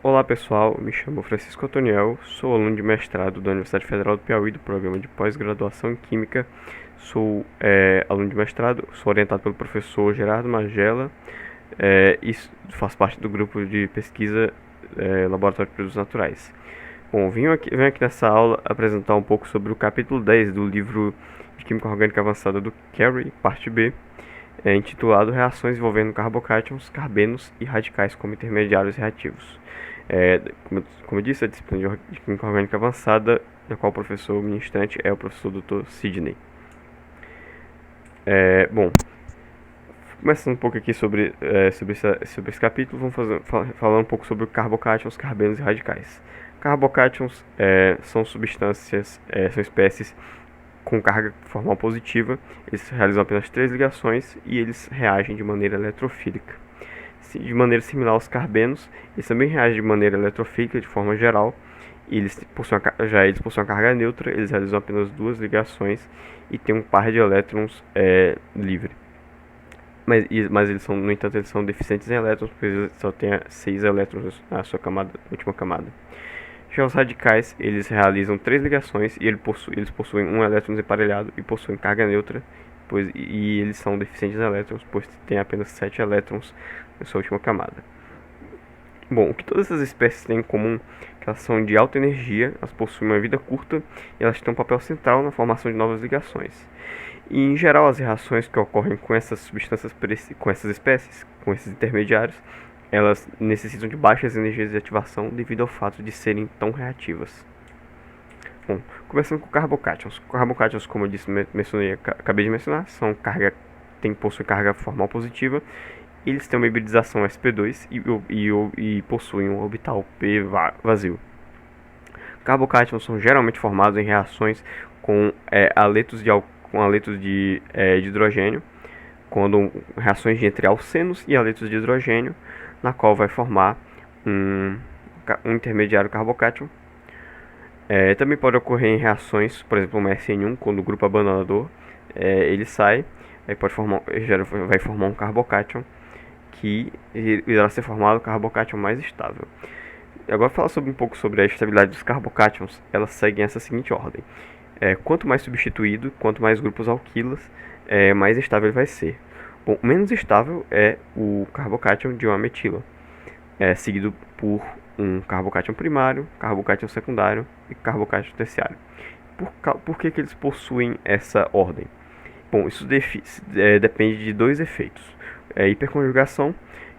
Olá pessoal, me chamo Francisco Antoniel, sou aluno de mestrado da Universidade Federal do Piauí do programa de pós-graduação em Química. Sou aluno de mestrado, sou orientado pelo professor Gerardo Magela e faço parte do grupo de pesquisa Laboratório de Produtos Naturais. Bom, venho aqui nessa aula apresentar um pouco sobre o capítulo 10 do livro de Química Orgânica Avançada do Carey, parte B, intitulado Reações envolvendo carbocátions, carbenos e radicais como intermediários reativos. Como eu disse, a disciplina de Química Orgânica Avançada, na qual o professor ministrante é o professor Dr. Sidney. Bom, começando um pouco aqui sobre esse capítulo, vamos falar um pouco sobre carbocátions, carbenos e radicais. Carbocátions são substâncias, são espécies com carga formal positiva, eles realizam apenas 3 ligações e eles reagem de maneira eletrofílica. De maneira similar aos carbenos, eles também reagem de maneira eletrofílica de forma geral, e eles possuem uma carga neutra, eles realizam apenas 2 ligações e têm um par de elétrons livre. Mas eles são, no entanto, eles são deficientes em elétrons, porque eles só têm 6 elétrons na sua última camada. Já os radicais, eles realizam 3 ligações e eles possuem um elétron desemparelhado e possuem carga neutra, e eles são deficientes em elétrons, pois têm apenas 7 elétrons na sua última camada. Bom, o que todas essas espécies têm em comum é que elas são de alta energia, elas possuem uma vida curta e elas têm um papel central na formação de novas ligações. E, em geral, as reações que ocorrem com essas substâncias, com essas espécies, com esses intermediários, elas necessitam de baixas energias de ativação devido ao fato de serem tão reativas. Bom, começando com carbocátions. Carbocátions, como eu disse, acabei de mencionar, possuem carga formal positiva. Eles têm uma hibridização sp2 e possuem um orbital p vazio. Carbocátions são geralmente formados em reações com aletos de hidrogênio, quando reações entre alcenos e aletos de hidrogênio, na qual vai formar um intermediário carbocátion. Também pode ocorrer em reações, por exemplo, uma SN1, quando o grupo abandonador ele sai, aí vai formar um carbocátion, que irá ser formado o carbocátion mais estável. Agora falar um pouco sobre a estabilidade dos carbocátions. Elas seguem essa seguinte ordem: quanto mais substituído, quanto mais grupos alquilas, mais estável ele vai ser. Bom, menos estável é o carbocátion de uma metila, seguido por um carbocátion primário, carbocátion secundário e carbocátion terciário. Por que eles possuem essa ordem? Bom, isso depende de 2 efeitos. Hiperconjugação,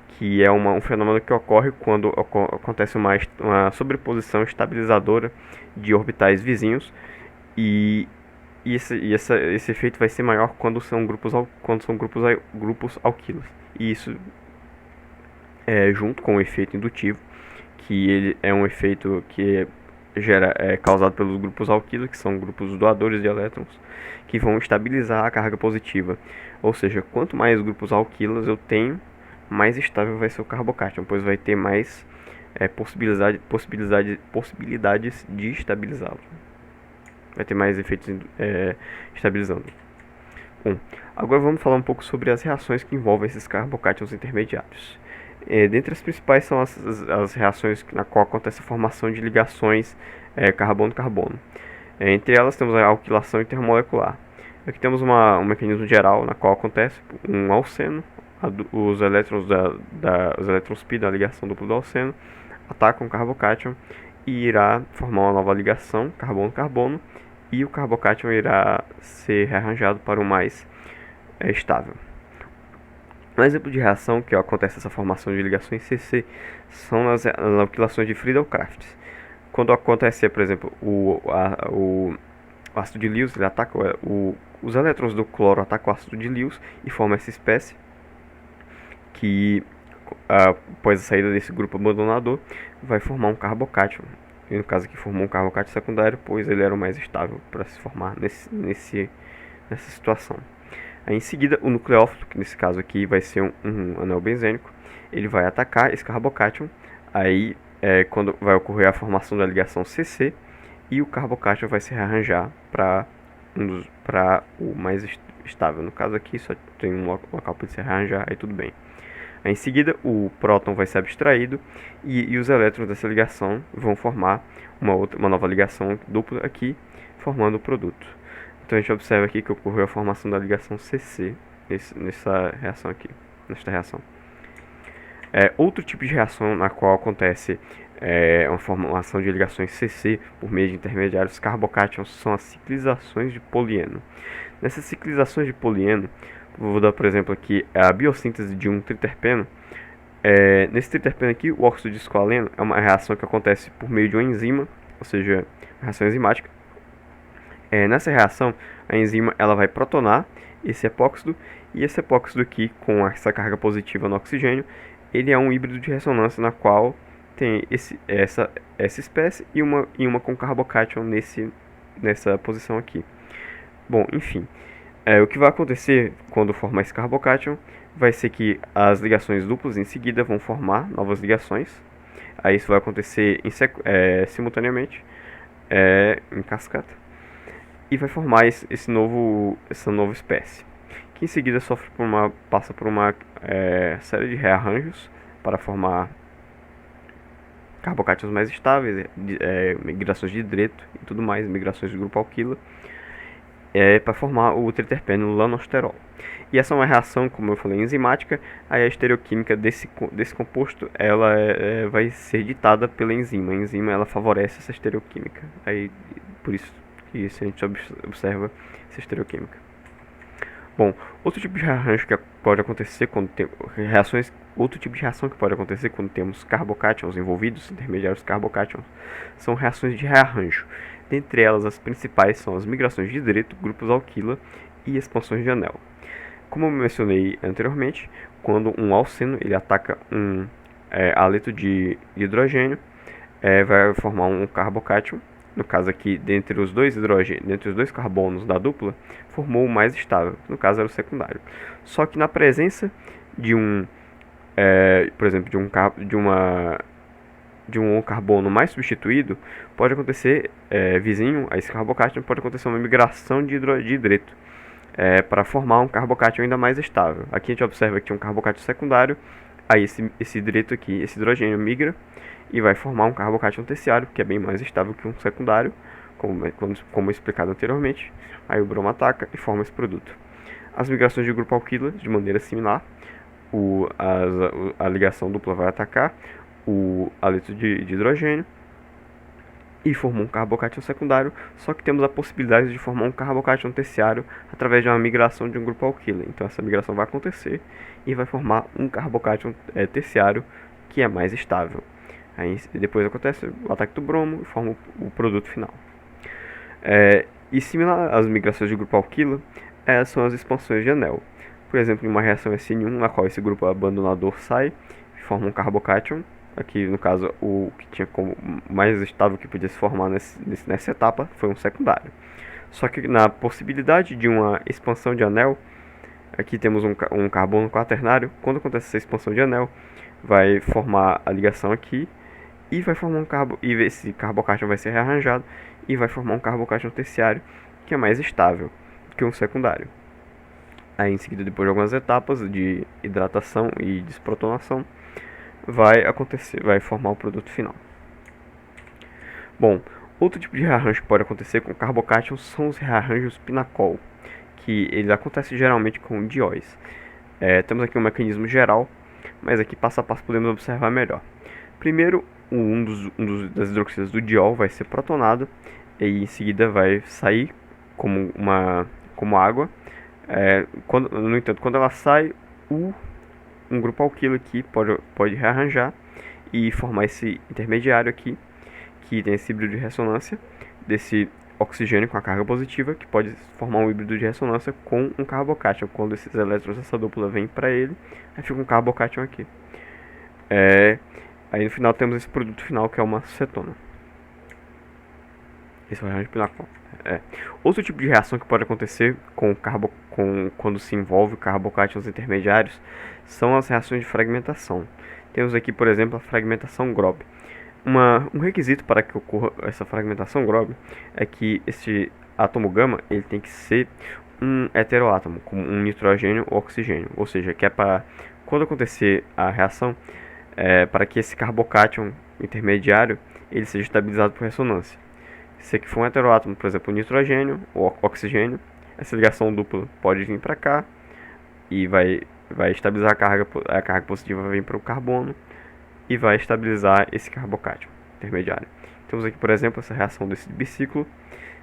que é um fenômeno que ocorre quando acontece uma sobreposição estabilizadora de orbitais vizinhos, e esse efeito vai ser maior quando são grupos alquilos. E isso junto com o efeito indutivo, que ele é um efeito que é causado pelos grupos alquilos, que são grupos doadores de elétrons, que vão estabilizar a carga positiva. Ou seja, quanto mais grupos alquilos eu tenho, mais estável vai ser o carbocátion, pois vai ter mais possibilidades de estabilizá-lo. Vai ter mais efeitos estabilizando. Bom, agora vamos falar um pouco sobre as reações que envolvem esses carbocátions intermediários. Dentre as principais são as reações na qual acontece a formação de ligações carbono-carbono. Entre elas temos a alquilação intermolecular. Aqui temos um mecanismo geral na qual acontece um alceno, os elétrons os elétrons π da ligação dupla do alceno atacam o carbocátion e irá formar uma nova ligação carbono-carbono, e o carbocátion irá ser rearranjado para o mais estável. Um exemplo de reação que acontece essa formação de ligações CC são as alquilações de Friedel-Crafts. Quando acontece, por exemplo, o ácido de Lewis, ele ataca os elétrons do cloro atacam o ácido de Lewis e formam essa espécie que, após a saída desse grupo abandonador, vai formar um carbocátion. E no caso aqui formou um carbocátion secundário, pois ele era o mais estável para se formar nessa situação. Aí, em seguida, o nucleófilo, que nesse caso aqui vai ser um anel benzênico, ele vai atacar esse carbocátion. Aí quando vai ocorrer a formação da ligação CC, e o carbocátion vai se rearranjar para o mais estável. No caso aqui só tem um local para se rearranjar, aí tudo bem. Aí, em seguida, o próton vai ser abstraído e os elétrons dessa ligação vão formar uma nova ligação dupla aqui, formando o produto. Então a gente observa aqui que ocorreu a formação da ligação CC nessa reação aqui, nesta reação. Outro tipo de reação na qual acontece uma formação de ligações CC por meio de intermediários carbocátions são as ciclizações de polieno. Nessas ciclizações de polieno, vou dar por exemplo aqui a biossíntese de um triterpeno. Nesse triterpeno aqui, o óxido de esqualeno é uma reação que acontece por meio de uma enzima, ou seja, reação enzimática. Nessa reação, a enzima ela vai protonar esse epóxido, e esse epóxido aqui, com essa carga positiva no oxigênio, ele é um híbrido de ressonância na qual tem essa espécie e uma com carbocátion nessa posição aqui. Bom, enfim, o que vai acontecer quando formar esse carbocátion vai ser que as ligações duplas em seguida vão formar novas ligações. Aí isso vai acontecer simultaneamente, em cascata, e vai formar essa nova espécie, que em seguida passa por uma série de rearranjos para formar carbocátions mais estáveis, migrações de hidreto e tudo mais, migrações do grupo alquila, para formar o triterpeno lanosterol. E essa é uma reação, como eu falei, enzimática. Aí a estereoquímica desse composto ela vai ser ditada pela enzima. A enzima ela favorece essa estereoquímica. Aí, por isso que a gente observa essa estereoquímica. Bom, outro tipo de rearranjo que pode acontecer quando outro tipo de reação que pode acontecer quando temos carbocátions envolvidos, intermediários carbocátions, são reações de rearranjo. Dentre elas, as principais são as migrações de hidreto, grupos alquila e expansões de anel. Como eu mencionei anteriormente, quando um alceno ele ataca um haleto de hidrogênio, vai formar um carbocátion. No caso aqui, dentre os dois carbonos da dupla, formou o mais estável, no caso era o secundário. Só que na presença de por exemplo, de um carbono mais substituído, pode acontecer, vizinho a esse carbocátion, pode acontecer uma migração de hidreto, para formar um carbocátion ainda mais estável. Aqui a gente observa que tinha um carbocátion secundário, aí esse hidreto aqui, esse hidrogênio migra e vai formar um carbocátion terciário, que é bem mais estável que um secundário, como explicado anteriormente. Aí o bromo ataca e forma esse produto. As migrações de grupo alquila, de maneira similar, a ligação dupla vai atacar o haleto de hidrogênio e formou um carbocátion secundário, só que temos a possibilidade de formar um carbocátion terciário através de uma migração de um grupo alquila. Então essa migração vai acontecer e vai formar um carbocátion terciário que é mais estável. Aí depois acontece o ataque do bromo e forma o produto final. E similar às migrações de grupo alquila, são as expansões de anel. Por exemplo, em uma reação SN1, na qual esse grupo abandonador sai e forma um carbocátion. Aqui, no caso, o que tinha como mais estável que podia se formar nessa etapa foi um secundário. Só que na possibilidade de uma expansão de anel, aqui temos um carbono quaternário. Quando acontece essa expansão de anel, vai formar a ligação aqui e vai formar e esse carbocátion vai ser rearranjado e vai formar um carbocátion terciário que é mais estável que um secundário. Aí em seguida, depois de algumas etapas de hidratação e desprotonação, vai formar o produto final. Bom, outro tipo de rearranjo que pode acontecer com carbocátions são os rearranjos pinacol, que eles acontecem geralmente com dióis. Temos aqui um mecanismo geral, mas aqui passo a passo podemos observar melhor. Primeiro, das hidroxilas do diol vai ser protonado e em seguida vai sair como água. No entanto, quando ela sai, um grupo alquilo aqui pode rearranjar e formar esse intermediário aqui, que tem esse híbrido de ressonância desse oxigênio com a carga positiva, que pode formar um híbrido de ressonância com um carbocátion. Quando esses elétrons dessa dupla vêm para ele, aí fica um carbocátion aqui. Aí no final temos esse produto final, que é uma cetona. Esse é o rearranjo pinacol. Outro tipo de reação que pode acontecer quando se envolve carbocátions intermediários são as reações de fragmentação. Temos aqui, por exemplo, a fragmentação Grob. Um requisito para que ocorra essa fragmentação Grob é que esse átomo gama ele tem que ser um heteroátomo, como um nitrogênio ou oxigênio. Ou seja, que é para quando acontecer a reação, para que esse carbocátion intermediário ele seja estabilizado por ressonância. Se aqui for um heteroátomo, por exemplo, nitrogênio ou oxigênio, essa ligação dupla pode vir para cá e vai estabilizar a carga positiva vai vir para o carbono e vai estabilizar esse carbocátion intermediário. Temos aqui, por exemplo, essa reação desse biciclo.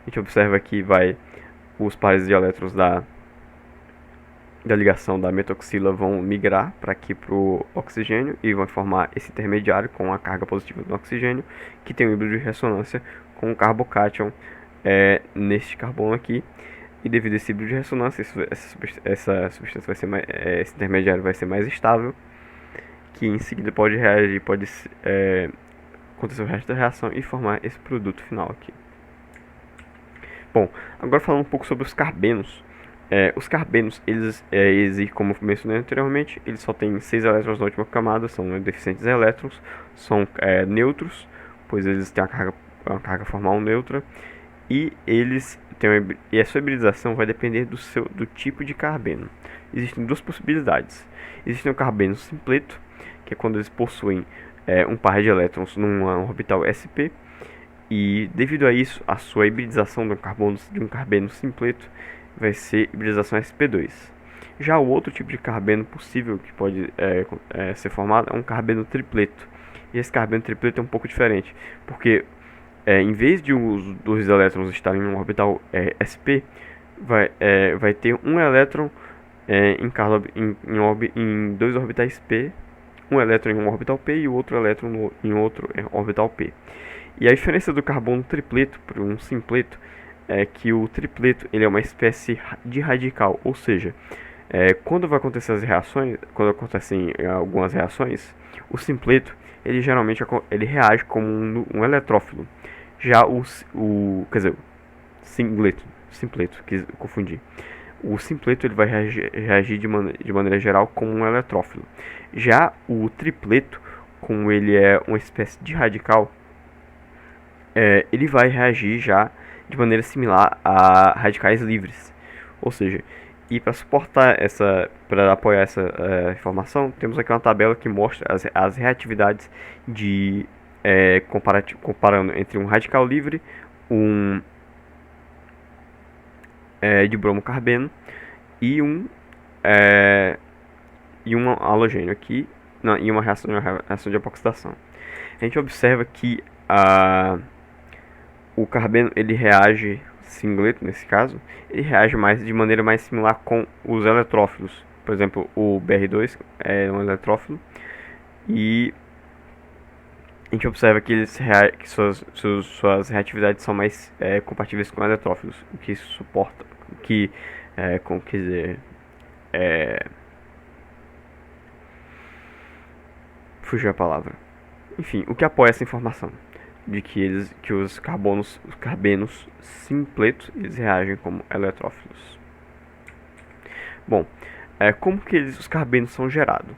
A gente observa que os pares de elétrons da ligação da metoxila vão migrar para aqui para o oxigênio e vão formar esse intermediário com a carga positiva do oxigênio, que tem um híbrido de ressonância com o carbocátion neste carbono aqui. E devido a esse híbrido de ressonância, essa substância vai ser esse intermediário vai ser mais estável, que em seguida pode reagir, pode acontecer o resto da reação e formar esse produto final aqui. Bom, agora falando um pouco sobre os carbenos. Os carbenos, eles, como mencionei anteriormente, eles só têm 6 elétrons na última camada, são deficientes em elétrons, são neutros, pois eles têm uma carga formal neutra, e a sua hibridização vai depender do tipo de carbeno. Existem duas possibilidades. Existe o carbeno simpleto, que é quando eles possuem um par de elétrons numa orbital sp, e devido a isso, a sua hibridização de um carbeno simpleto vai ser hibridização sp2. Já o outro tipo de carbeno possível que pode ser formado é um carbeno tripleto. E esse carbeno tripleto é um pouco diferente, porque em vez de os dois elétrons estarem em um orbital sp, vai ter um elétron em dois orbitais p, um elétron em um orbital p e o outro elétron em outro orbital p. E a diferença do carbono tripleto para um simpleto é que o tripleto ele é uma espécie de radical, ou seja, quando vai acontecer as reações, quando acontecem algumas reações, o simpleto ele geralmente ele reage como um eletrófilo. Já quer dizer, simpleto, que confundi. O simpleto ele vai reagir de maneira geral como um eletrófilo. Já o tripleto, como ele é uma espécie de radical, ele vai reagir já de maneira similar a radicais livres. Ou seja, e para para apoiar essa informação, temos aqui uma tabela que mostra as reatividades comparando entre um radical livre, de bromocarbeno e um halogênio aqui, e uma reação de epoxidação. A gente observa que o carbeno ele reage, singleto nesse caso, ele reage de maneira mais similar com os eletrófilos. Por exemplo, o Br2 é um eletrófilo e a gente observa que suas reatividades são mais compatíveis com eletrófilos, o que suporta, fugiu a palavra. Enfim, o que apoia essa informação de que os carbenos simpletos eles reagem como eletrófilos. Bom, como que os carbenos são gerados?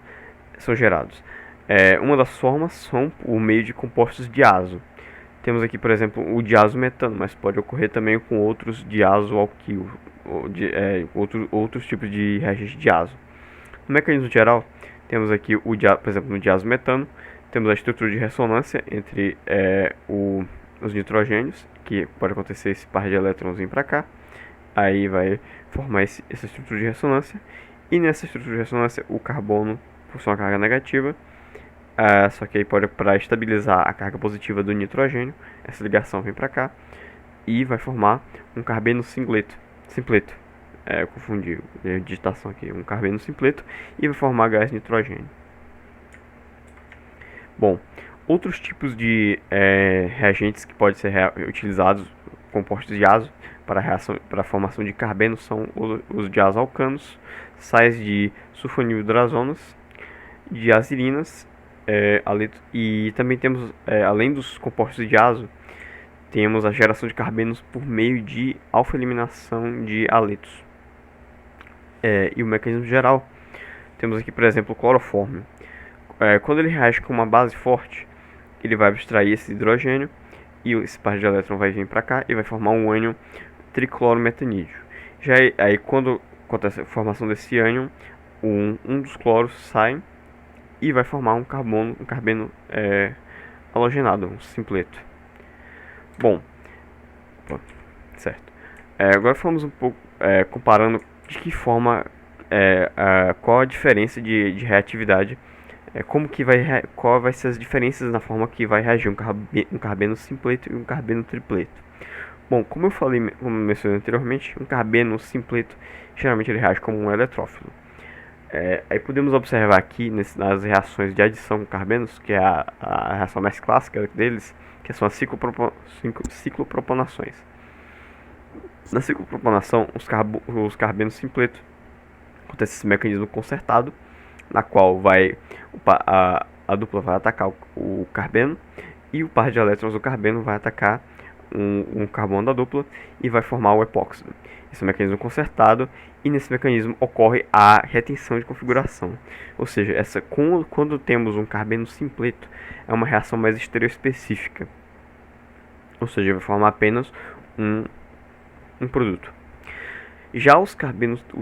Uma das formas são por meio de compostos diazo. Temos aqui, por exemplo, o diazometano, mas pode ocorrer também com outros diazoalquil, outros tipos de reagente diazo. No mecanismo geral, temos aqui por exemplo, no diazometano, temos a estrutura de ressonância entre os nitrogênios, que pode acontecer esse par de elétrons vir para cá, aí vai formar essa estrutura de ressonância, e nessa estrutura de ressonância o carbono possui uma carga negativa, só que aí para estabilizar a carga positiva do nitrogênio, essa ligação vem para cá e vai formar um carbeno simpleto. Eu confundi a digitação aqui, um carbeno simpleto, e vai formar gás nitrogênio. Bom, outros tipos de reagentes que podem ser utilizados, compostos de azo, para a formação de carbeno são os diazalcanos, sais de sulfonilhidrazonas, diazirinas, e também temos, além dos compostos de azo, temos a geração de carbenos por meio de alfa-eliminação de haletos. E o mecanismo geral, temos aqui, por exemplo, o clorofórmio. Quando ele reage com uma base forte, ele vai abstrair esse hidrogênio e esse par de elétron vai vir para cá e vai formar um ânion triclorometanídeo. Já aí, quando acontece a formação desse ânion, um dos cloros sai e vai formar um carbeno halogenado, um simpleto. Bom, certo. Agora falamos um pouco, comparando de que forma, qual a diferença de reatividade, qual vai ser as diferenças na forma que vai reagir um carbeno simpleto e um carbeno tripleto. Bom, como como mencionei anteriormente, um carbeno simpleto geralmente ele reage como um eletrófilo. Aí podemos observar aqui nas reações de adição com carbenos, que é a reação mais clássica deles, que são as cicloproponações. Na cicloproponação, os carbenos simpletos acontece esse mecanismo concertado, na qual a dupla vai atacar o carbeno e o par de elétrons do carbeno vai atacar um carbono da dupla e vai formar o epóxido. Esse é um mecanismo concertado e nesse mecanismo ocorre a retenção de configuração. Ou seja, quando temos um carbeno simpleto, é uma reação mais estereoespecífica. Ou seja, vai formar apenas um produto. Já o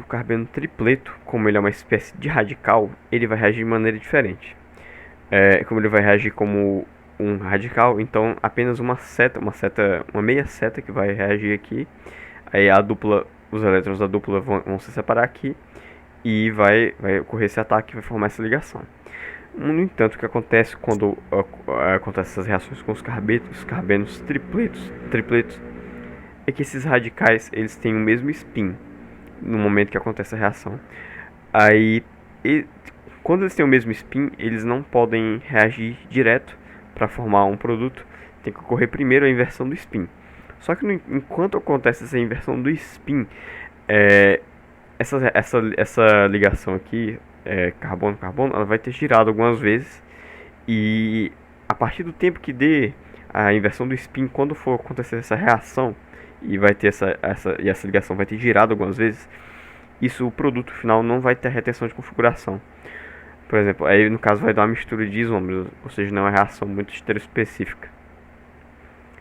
carbeno tripleto, como ele é uma espécie de radical, ele vai reagir de maneira diferente. Como ele vai reagir como um radical, então apenas uma meia seta que vai reagir aqui. Aí os elétrons da dupla vão se separar aqui e vai ocorrer esse ataque e vai formar essa ligação. No entanto, o que acontece quando acontecem essas reações com os carbenos tripletos, é que esses radicais eles têm o mesmo spin no momento que acontece a reação. Aí, quando eles têm o mesmo spin, eles não podem reagir direto para formar um produto. Tem que ocorrer primeiro a inversão do spin. Só que enquanto acontece essa inversão do spin, essa ligação aqui, carbono-carbono, ela vai ter girado algumas vezes. E a partir do tempo que dê a inversão do spin, quando for acontecer essa reação, e vai ter essa ligação vai ter girado algumas vezes, o produto final não vai ter retenção de configuração. Por exemplo, aí no caso vai dar uma mistura de isômeros, ou seja, não é uma reação muito estereospecífica.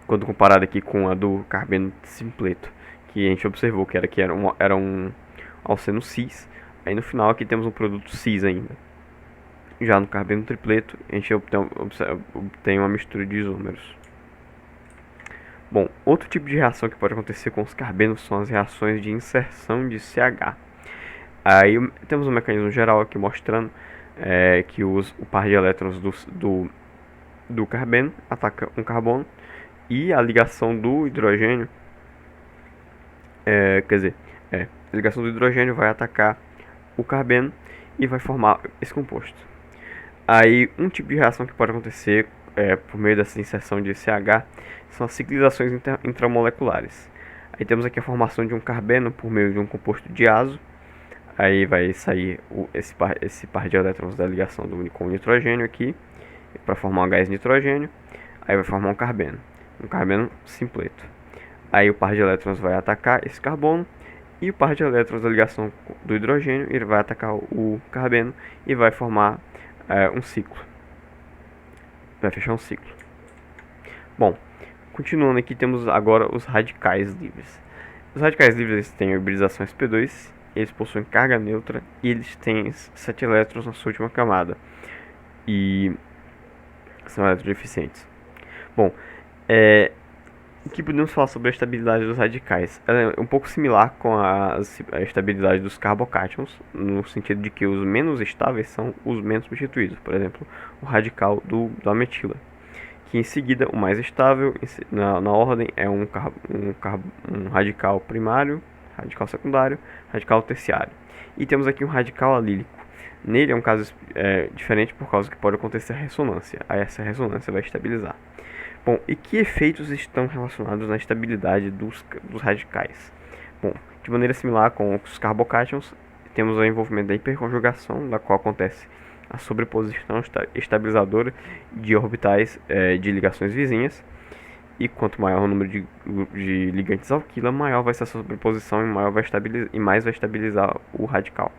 Quando comparado aqui com a do carbeno simpleto, que a gente observou que era um alceno cis, aí no final aqui temos um produto cis ainda. Já no carbeno tripleto, a gente obtém uma mistura de isômeros. Bom, outro tipo de reação que pode acontecer com os carbenos são as reações de inserção de CH. Aí temos um mecanismo geral aqui mostrando que o par de elétrons do carbeno ataca um carbono e a ligação do hidrogênio, a ligação do hidrogênio vai atacar o carbeno e vai formar esse composto. Aí um tipo de reação que pode acontecer por meio dessa inserção de CH são as ciclizações intramoleculares. Aí temos aqui a formação de um carbeno por meio de um composto diazo. Aí vai sair esse par de elétrons da ligação com o nitrogênio aqui para formar um gás nitrogênio. Aí vai formar um carbeno simpleto. Aí o par de elétrons vai atacar esse carbono e o par de elétrons da ligação do hidrogênio ele vai atacar o carbeno e vai formar um ciclo. Vai fechar um ciclo. Bom, continuando aqui, temos agora os radicais livres. Os radicais livres eles têm hibridização sp2, eles possuem carga neutra e eles têm 7 elétrons na sua última camada. E são elétrons eficientes. Bom, o que podemos falar sobre a estabilidade dos radicais? Ela é um pouco similar com a estabilidade dos carbocátions, no sentido de que os menos estáveis são os menos substituídos. Por exemplo, o radical da metila, que em seguida o mais estável na ordem é um radical primário, radical secundário, radical terciário. E temos aqui um radical alílico. Nele é um caso diferente por causa que pode acontecer a ressonância. Aí essa ressonância vai estabilizar. Bom, e que efeitos estão relacionados na estabilidade dos radicais? Bom, de maneira similar com os carbocátions, temos o envolvimento da hiperconjugação, da qual acontece a sobreposição estabilizadora de orbitais de ligações vizinhas. E quanto maior o número de ligantes alquila, maior vai ser essa sobreposição e mais vai estabilizar o radical.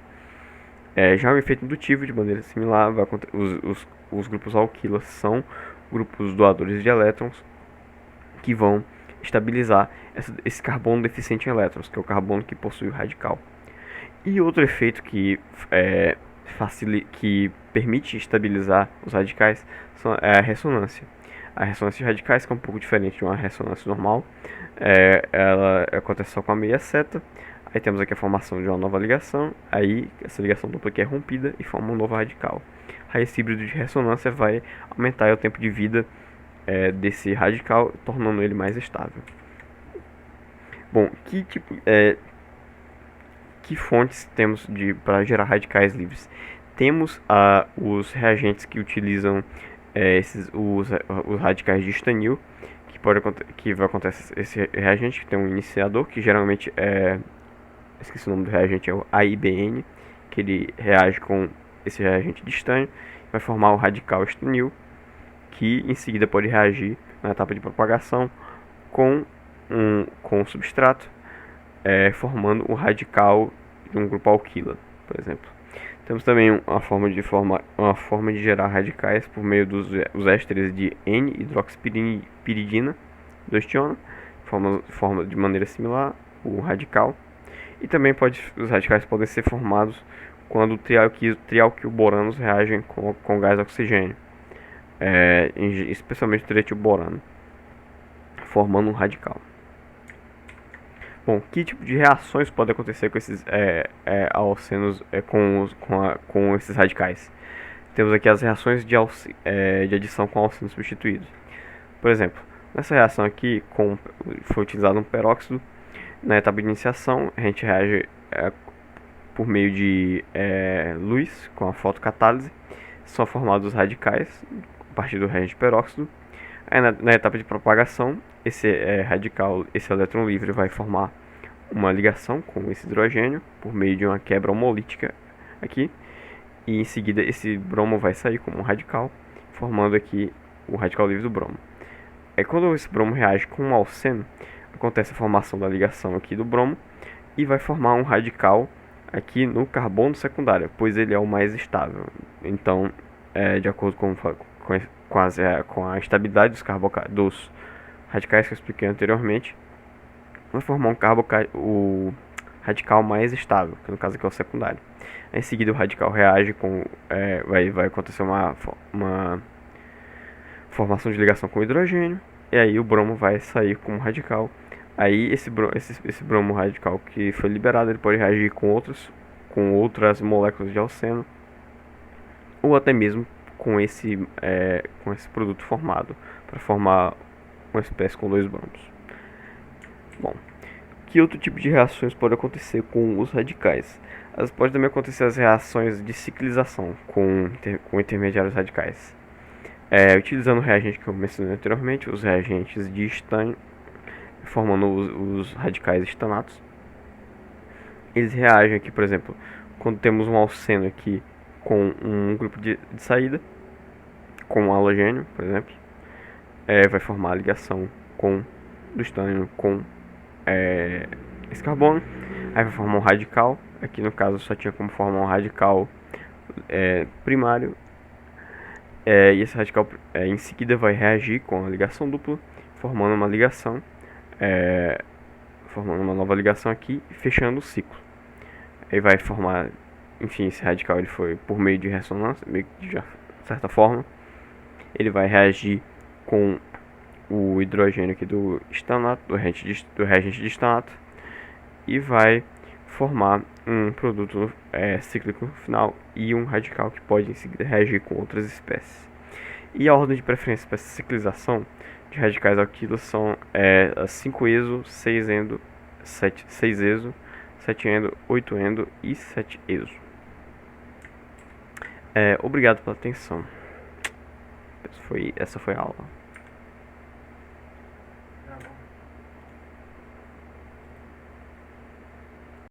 Já o efeito indutivo, de maneira similar, os grupos alquilas são grupos doadores de elétrons que vão estabilizar esse carbono deficiente em elétrons, que é o carbono que possui o radical. E outro efeito que permite estabilizar os radicais é a ressonância. A ressonância de radicais, que é um pouco diferente de uma ressonância normal, ela acontece só com a meia seta. Aí temos aqui a formação de uma nova ligação, aí essa ligação dupla aqui é rompida e forma um novo radical. Aí esse híbrido de ressonância vai aumentar o tempo de vida desse radical, tornando ele mais estável. Bom, que fontes temos para gerar radicais livres? Temos os reagentes que utilizam os radicais de estanil, que vai acontecer esse reagente que tem um iniciador, que geralmente esqueci o nome do reagente, é o AIBN, que ele reage com esse reagente de estânio, vai formar o radical estanil, que em seguida pode reagir na etapa de propagação com o substrato, formando um radical de um grupo alquila, por exemplo. Temos também uma forma de gerar radicais por meio dos ésteres de N-hidroxipiridina, 2-tiona, forma de maneira similar o radical. E também os radicais podem ser formados quando trialquilboranos reagem com gás oxigênio, especialmente o tretilborano, formando um radical. Bom, que tipo de reações pode acontecer com esses alcenos com esses radicais? Temos aqui as reações de adição com alcenos substituídos. Por exemplo, nessa reação aqui foi utilizado um peróxido. Na etapa de iniciação, a gente reage por meio de luz com a fotocatálise. São formados os radicais a partir do reagente peróxido. Aí na etapa de propagação, esse elétron livre vai formar uma ligação com esse hidrogênio por meio de uma quebra homolítica aqui. E em seguida esse bromo vai sair como um radical, formando aqui o radical livre do bromo. Quando esse bromo reage com um alceno, acontece a formação da ligação aqui do bromo e vai formar um radical aqui no carbono secundário, pois ele é o mais estável. Então, de acordo com a estabilidade dos radicais que eu expliquei anteriormente, vai formar o radical mais estável, que no caso aqui é o secundário. Em seguida, o radical reage vai acontecer uma formação de ligação com o hidrogênio, e aí o bromo vai sair como radical. Aí esse bromo radical que foi liberado, ele pode reagir com outras moléculas de alceno, ou até mesmo com esse produto formado, para formar uma espécie com dois bromos. Bom, que outro tipo de reações pode acontecer com os radicais? Pode também acontecer as reações de ciclização com intermediários radicais. Utilizando o reagente que eu mencionei anteriormente, os reagentes de estânio, formando os radicais estanatos. Eles reagem aqui, por exemplo, quando temos um alceno aqui com um grupo de saída, com um halogênio, por exemplo, vai formar a ligação do estânio com esse carbono. Aí vai formar um radical. Aqui no caso só tinha como formar um radical primário. E esse radical em seguida vai reagir com a ligação dupla, formando uma ligação, formando uma nova ligação aqui e fechando o ciclo. Aí vai formar, enfim, esse radical ele foi por meio de ressonância, meio que de certa forma, ele vai reagir com o hidrogênio aqui do estanato, do reagente de estanato, e vai formar um produto cíclico final e um radical que pode em seguida reagir com outras espécies. E a ordem de preferência para essa ciclização de radicais alquilos são 5-endo, 6-endo, 6-exo, 7-endo, 8-endo e 7-exo. Obrigado pela atenção. Essa foi a aula.